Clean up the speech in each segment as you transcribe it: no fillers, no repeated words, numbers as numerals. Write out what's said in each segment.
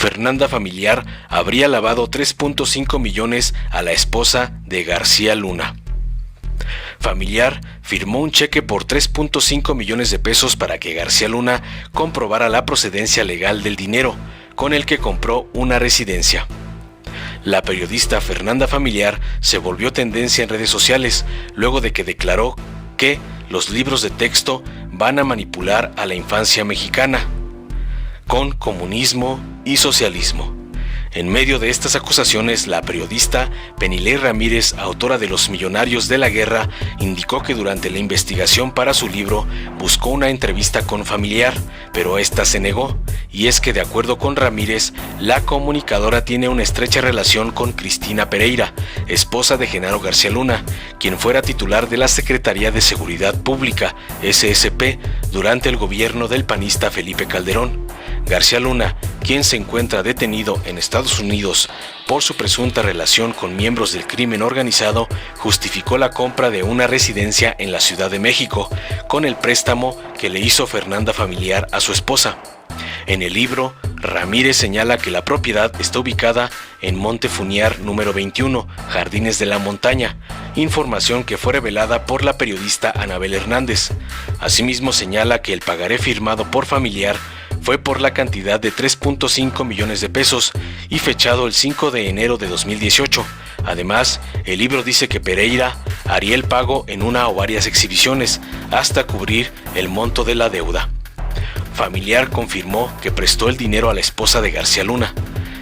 Fernanda Familiar habría lavado 3.5 millones a la esposa de García Luna. Familiar firmó un cheque por 3.5 millones de pesos para que García Luna comprobara la procedencia legal del dinero, con el que compró una residencia. La periodista Fernanda Familiar se volvió tendencia en redes sociales luego de que declaró que los libros de texto van a manipular a la infancia mexicana con comunismo y socialismo. En medio de estas acusaciones, la periodista Penilei Ramírez, autora de Los Millonarios de la Guerra, indicó que durante la investigación para su libro buscó una entrevista con Familiar, pero esta se negó, y es que de acuerdo con Ramírez, la comunicadora tiene una estrecha relación con Cristina Pereira, esposa de Genaro García Luna, quien fuera titular de la Secretaría de Seguridad Pública, SSP, durante el gobierno del panista Felipe Calderón. García Luna, quien se encuentra detenido en Estados Unidos por su presunta relación con miembros del crimen organizado, justificó la compra de una residencia en la Ciudad de México con el préstamo que le hizo Fernanda Familiar a su esposa. En el libro, Ramírez señala que la propiedad está ubicada en Monte Funiar número 21, Jardines de la Montaña, información que fue revelada por la periodista Anabel Hernández. Asimismo señala que el pagaré firmado por Familiar fue por la cantidad de 3.5 millones de pesos y fechado el 5 de enero de 2018. Además, el libro dice que Pereira haría el pago en una o varias exhibiciones hasta cubrir el monto de la deuda. Familiar confirmó que prestó el dinero a la esposa de García Luna.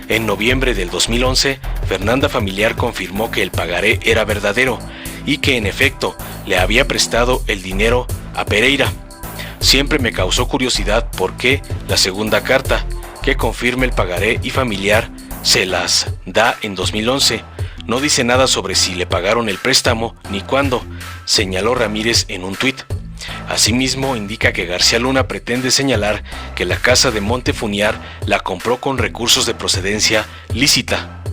En noviembre del 2011, Fernanda Familiar confirmó que el pagaré era verdadero y que en efecto le había prestado el dinero a Pereira. Siempre me causó curiosidad por qué la segunda carta, que confirma el pagaré y Familiar, se las da en 2011. No dice nada sobre si le pagaron el préstamo ni cuándo, señaló Ramírez en un tuit. Asimismo, indica que García Luna pretende señalar que la casa de Monte Funiar la compró con recursos de procedencia lícita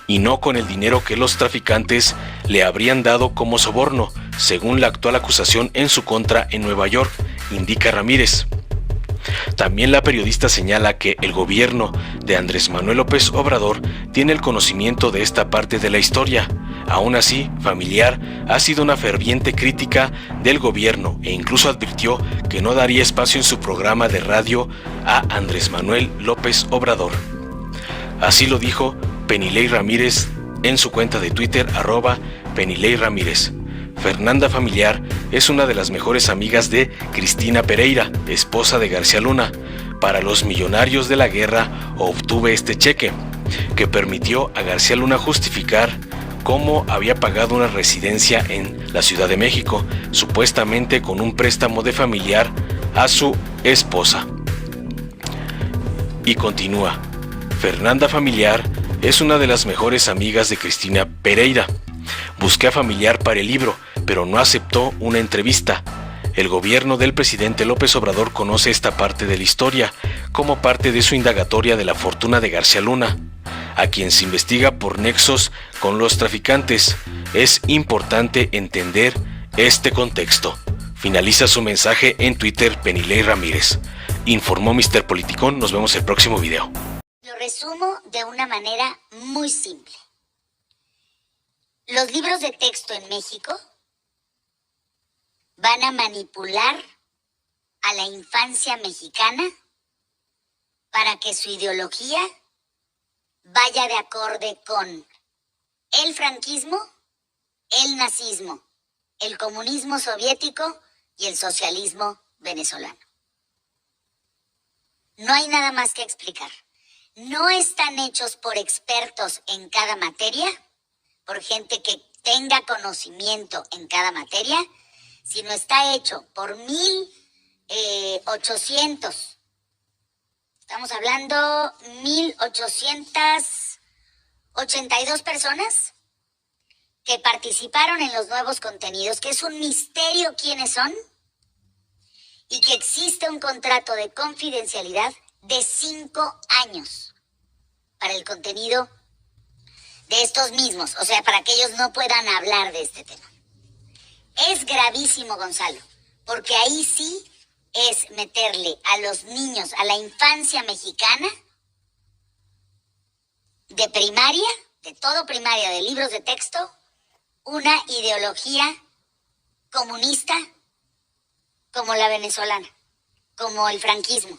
y no con el dinero que los traficantes le habrían dado como soborno, según la actual acusación en su contra en Nueva York, indica Ramírez. También la periodista señala que el gobierno de Andrés Manuel López Obrador tiene el conocimiento de esta parte de la historia. Aún así, Familiar ha sido una ferviente crítica del gobierno e incluso advirtió que no daría espacio en su programa de radio a Andrés Manuel López Obrador. Así lo dijo Penilei Ramírez en su cuenta de Twitter, @Penilei Ramírez. Fernanda Familiar es una de las mejores amigas de Cristina Pereira, esposa de García Luna. Para Los Millonarios de la Guerra obtuve este cheque, que permitió a García Luna justificar cómo había pagado una residencia en la Ciudad de México, supuestamente con un préstamo de Familiar a su esposa. Y continúa, Fernanda Familiar es una de las mejores amigas de Cristina Pereira. Busqué a Familiar para el libro, pero no aceptó una entrevista. El gobierno del presidente López Obrador conoce esta parte de la historia como parte de su indagatoria de la fortuna de García Luna, a quien se investiga por nexos con los traficantes. Es importante entender este contexto. Finaliza su mensaje en Twitter Penilei Ramírez. Informó Mr. Politicón. Nos vemos el próximo video. Lo resumo de una manera muy simple. Los libros de texto en México van a manipular a la infancia mexicana para que su ideología vaya de acorde con el franquismo, el nazismo, el comunismo soviético y el socialismo venezolano. No hay nada más que explicar. No están hechos por expertos en cada materia, por gente que tenga conocimiento en cada materia, sino está hecho por 1,800. Estamos hablando 1,882 personas que participaron en los nuevos contenidos, que es un misterio quiénes son, y que existe un contrato de confidencialidad de 5 años para el contenido de estos mismos, o sea, para que ellos no puedan hablar de este tema. Es gravísimo, Gonzalo, porque ahí sí es meterle a los niños, a la infancia mexicana, de primaria, de todo primaria, de libros de texto, una ideología comunista como la venezolana, como el franquismo,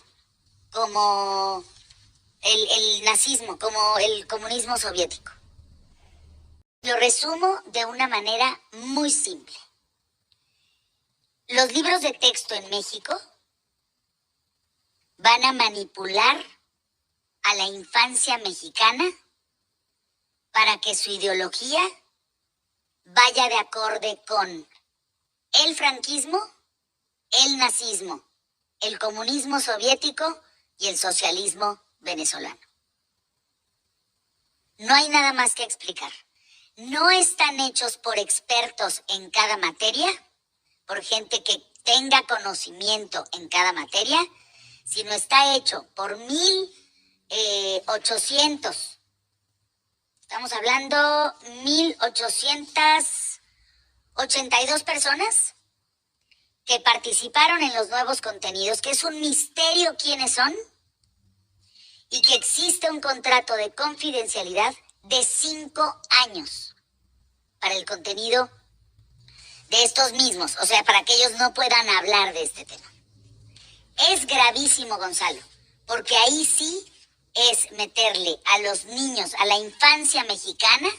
como el nazismo, como el comunismo soviético. Lo resumo de una manera muy simple. Los libros de texto en México van a manipular a la infancia mexicana para que su ideología vaya de acorde con el franquismo, el nazismo, el comunismo soviético y el socialismo venezolano. No hay nada más que explicar. No están hechos por expertos en cada materia, por gente que tenga conocimiento en cada materia, sino está hecho por 1,800. Estamos hablando 1,882 personas que participaron en los nuevos contenidos, que es un misterio quiénes son, y que existe un contrato de confidencialidad de 5 años para el contenido de estos mismos, o sea, para que ellos no puedan hablar de este tema. Es gravísimo, Gonzalo, porque ahí sí es meterle a los niños, a la infancia mexicana,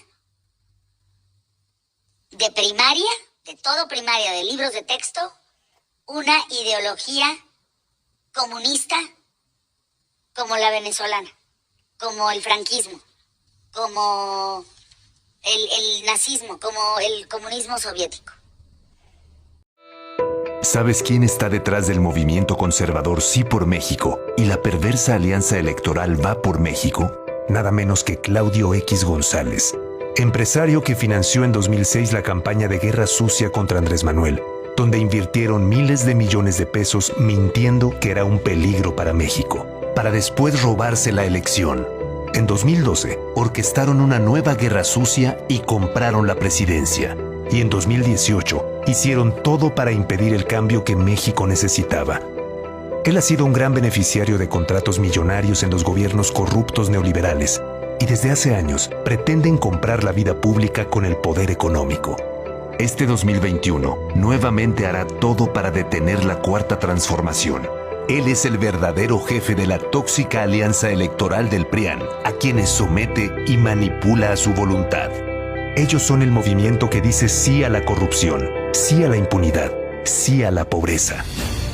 de primaria, de todo primaria, de libros de texto, una ideología comunista como la venezolana, como el franquismo, como el nazismo, como el comunismo soviético. ¿Sabes quién está detrás del movimiento conservador Sí por México y la perversa alianza electoral Va por México? Nada menos que Claudio X González, empresario que financió en 2006 la campaña de guerra sucia contra Andrés Manuel, donde invirtieron miles de millones de pesos mintiendo que era un peligro para México, para después robarse la elección. En 2012, orquestaron una nueva guerra sucia y compraron la presidencia. Y en 2018, hicieron todo para impedir el cambio que México necesitaba. Él ha sido un gran beneficiario de contratos millonarios en los gobiernos corruptos neoliberales y desde hace años pretenden comprar la vida pública con el poder económico. Este 2021 nuevamente hará todo para detener la Cuarta Transformación. Él es el verdadero jefe de la tóxica alianza electoral del PRIAN, a quienes somete y manipula a su voluntad. Ellos son el movimiento que dice sí a la corrupción, sí a la impunidad, sí a la pobreza.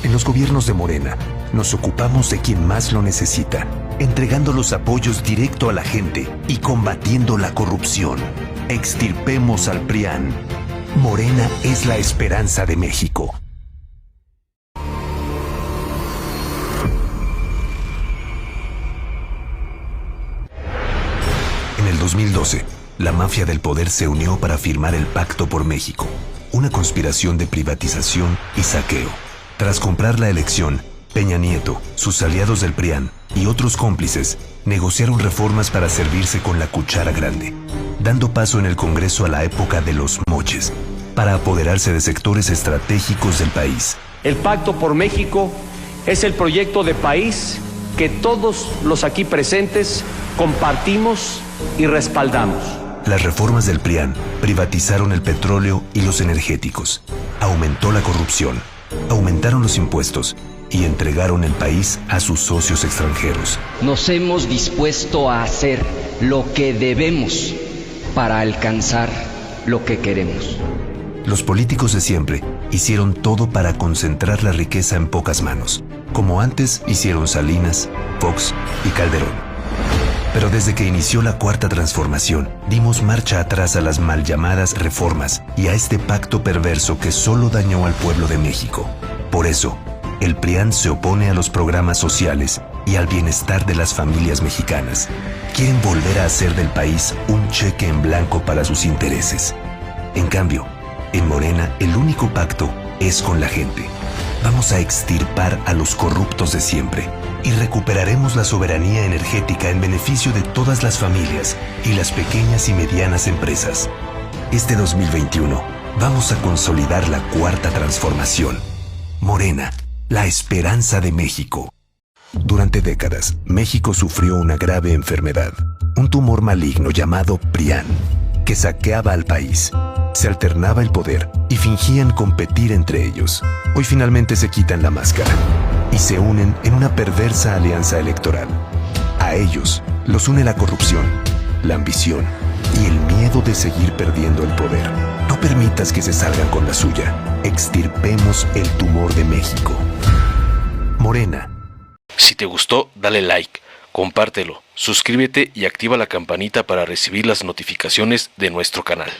En los gobiernos de Morena, nos ocupamos de quien más lo necesita, entregando los apoyos directo a la gente y combatiendo la corrupción. Extirpemos al PRIAN. Morena es la esperanza de México. En el 2012, la mafia del poder se unió para firmar el Pacto por México, una conspiración de privatización y saqueo. Tras comprar la elección, Peña Nieto, sus aliados del PRIAN y otros cómplices negociaron reformas para servirse con la cuchara grande, dando paso en el Congreso a la época de los moches, para apoderarse de sectores estratégicos del país. El Pacto por México es el proyecto de país que todos los aquí presentes compartimos y respaldamos. Las reformas del PRIAN privatizaron el petróleo y los energéticos, aumentó la corrupción, aumentaron los impuestos y entregaron el país a sus socios extranjeros. Nos hemos dispuesto a hacer lo que debemos para alcanzar lo que queremos. Los políticos de siempre hicieron todo para concentrar la riqueza en pocas manos, como antes hicieron Salinas, Fox y Calderón. Pero desde que inició la Cuarta Transformación, dimos marcha atrás a las mal llamadas reformas y a este pacto perverso que solo dañó al pueblo de México. Por eso, el PRIAN se opone a los programas sociales y al bienestar de las familias mexicanas. Quieren volver a hacer del país un cheque en blanco para sus intereses. En cambio, en Morena, el único pacto es con la gente. Vamos a extirpar a los corruptos de siempre y recuperaremos la soberanía energética en beneficio de todas las familias y las pequeñas y medianas empresas. Este 2021 vamos a consolidar la Cuarta Transformación. Morena, la esperanza de México. Durante décadas, México sufrió una grave enfermedad, un tumor maligno llamado PRIAN, que saqueaba al país. Se alternaba el poder y fingían competir entre ellos. Hoy finalmente se quitan la máscara y se unen en una perversa alianza electoral. A ellos los une la corrupción, la ambición y el miedo de seguir perdiendo el poder. No permitas que se salgan con la suya. Extirpemos el tumor de México. Morena. Si te gustó, dale like, compártelo, suscríbete y activa la campanita para recibir las notificaciones de nuestro canal.